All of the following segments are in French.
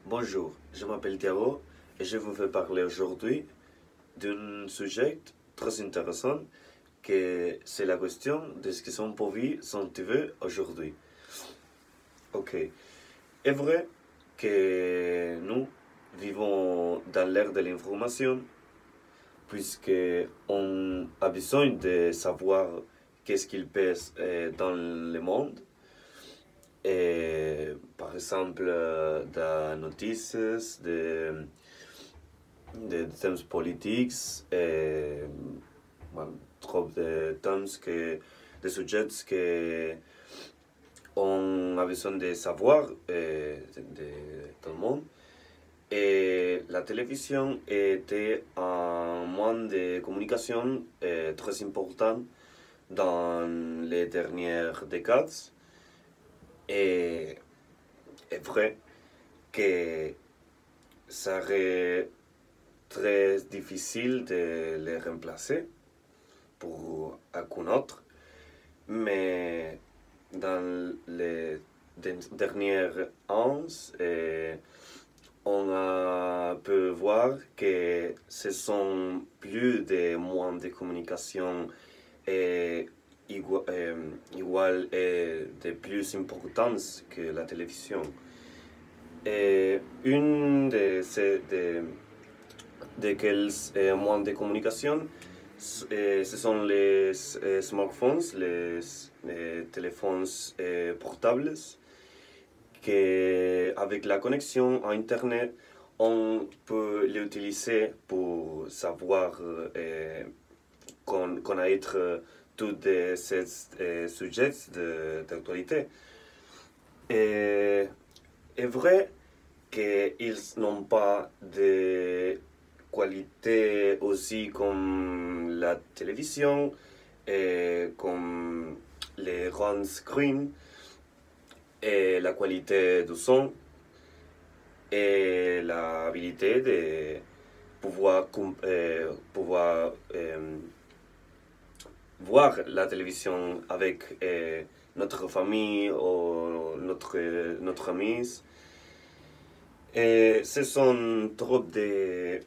Bonjour, je m'appelle Thiago et je vous vais parler aujourd'hui d'un sujet très intéressant que c'est la question de ce que sont pour vie sont TV aujourd'hui. Ok, est vrai que nous vivons dans l'ère de l'information puisque on a besoin de savoir qu'est-ce qu'il passe dans le monde. Et, par exemple, des notices, des thèmes politiques, et bon, trop de thèmes des sujets que on a besoin de savoir de tout le monde. Et la télévision était un moyen de communication très important dans les dernières décades. Et est vrai que ça serait très difficile de les remplacer pour aucun autre, mais dans les dernières ans, on a pu voir que ce sont plus des moyens de communication et igual et de plus importance que la télévision. Et une de quels moyens de communication, ce sont les smartphones, les téléphones portables, qu'avec la connexion à Internet, on peut l'utiliser pour savoir connaître tous ces sujets d'actualité. Et est vrai qu'ils n'ont pas de qualité aussi comme la télévision et comme les grands screens et la qualité du son et l'habilité de pouvoir voir la télévision avec notre famille ou notre amis. Et ce sont trop de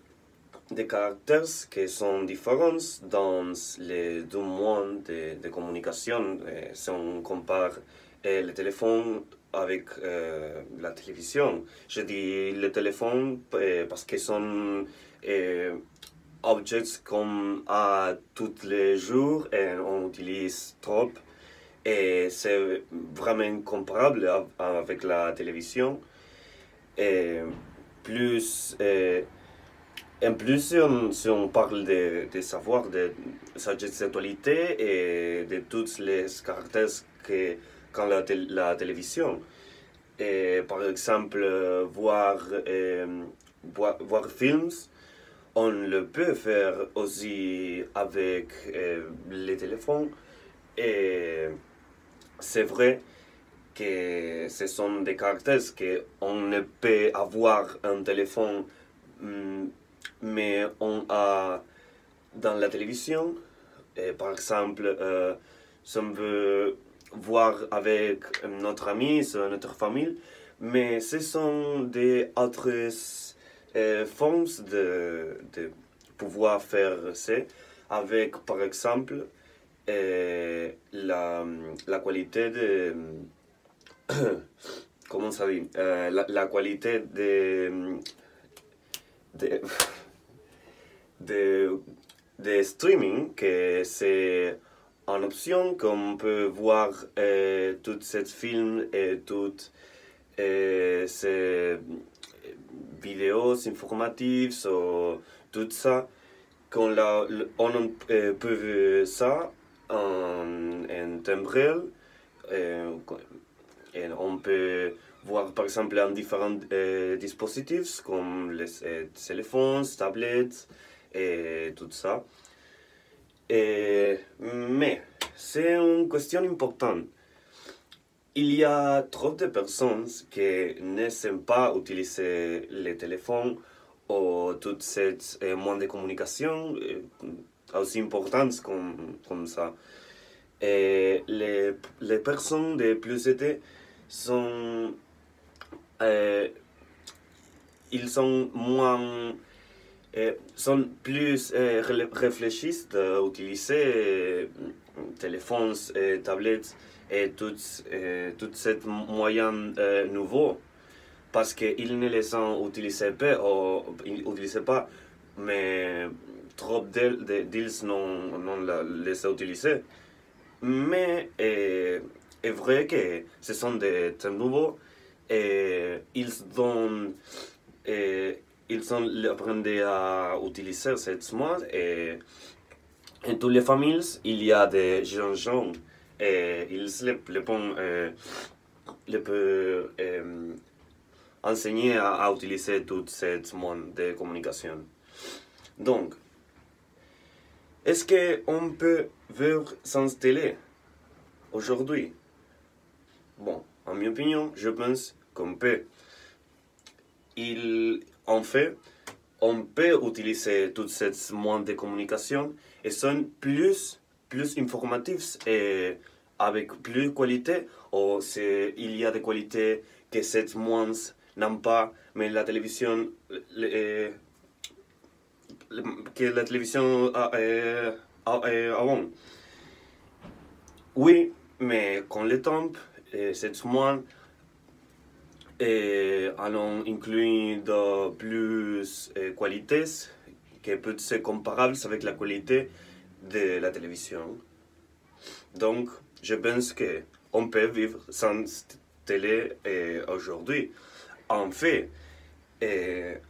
caractères qui sont différents dans les deux modes de communication. Si on compare le téléphone avec la télévision, je dis le téléphone parce que sont objets qu'on a tous les jours et on utilise trop. Et c'est vraiment comparable avec la télévision. Et plus, en plus, si on parle de savoir de sa sexualité et de tous les caractères que quand la télévision. Et, par exemple, voir films, on le peut faire aussi avec les téléphones. Et c'est vrai que ce sont des caractères qu'on ne peut avoir un téléphone, mais on a dans la télévision. Et par exemple, si on veut voir avec notre ami, notre famille, mais ce sont des autres formes de pouvoir faire ça avec, par exemple, la qualité de comment ça dit la qualité de, de, de streaming, que c'est une option qu'on peut voir tous ces films et toutes ces vidéos informatives ou tout ça, on peut voir ça en temps réel. Et on peut voir par exemple en différents dispositifs comme les téléphones, tablettes et tout ça. Mais c'est une question importante. Il y a trop de personnes qui ne savent pas utiliser les téléphones ou tous ces moyens de communication aussi importants comme ça. Et les personnes de plus âgées sont ils sont moins, sont plus réfléchis d'utiliser téléphones, tablettes et tout ces moyens nouveaux parce qu'ils ne les ont utilisés pas, mais trop d'ils non les ont utilisés. Mais est vrai que ce sont des thèmes nouveaux et ils ont appris à utiliser cette mots et en toutes les familles il y a des jeunes et ils peuvent enseigner à utiliser tout ce monde de communication. Donc, est-ce qu'on peut vivre sans télé aujourd'hui? Bon, en mon opinion, je pense qu'on peut. En fait, on peut utiliser tous ces moyens de communication et sont plus informatifs et avec plus de qualité, ou il y a des qualités que ces moyens n'ont pas, mais la télévision, que la télévision avant. Oui, mais quand le temps, ces moyens allons inclure de plus qualités qui peuvent ser comparables avec la qualité de la télévision. Donc, je pense qu'on peut vivre sans télé aujourd'hui. En fait,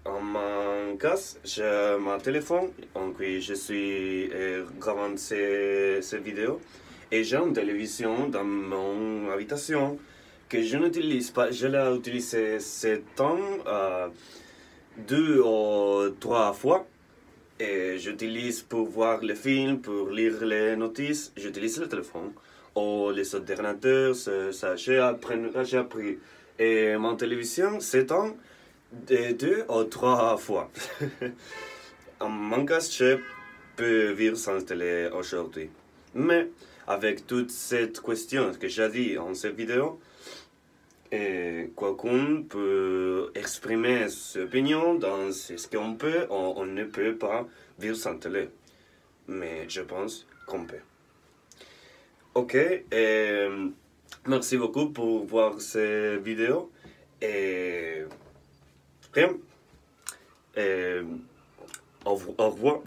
en mon cas, j'ai mon téléphone, en qui je suis gravant ces vidéos, et j'ai une télévision dans mon habitation que je n'utilise pas. Je l'ai utilisé ce temps 2 ou 3 fois. Et j'utilise pour voir les films, pour lire les notices, j'utilise le téléphone. Ou les ordinateurs, ça j'ai appris. Et mon télévision, c'est temps 2 ou 3 fois. En mon cas, je peux vivre sans télé aujourd'hui. Mais avec toute cette question que j'ai dit en cette vidéo, quelqu'un peut exprimer ses opinions dans ce qu'on peut ou on ne peut pas vivre sans télé. Mais je pense qu'on peut. Ok, merci beaucoup pour voir cette vidéo. Et rien. Au revoir.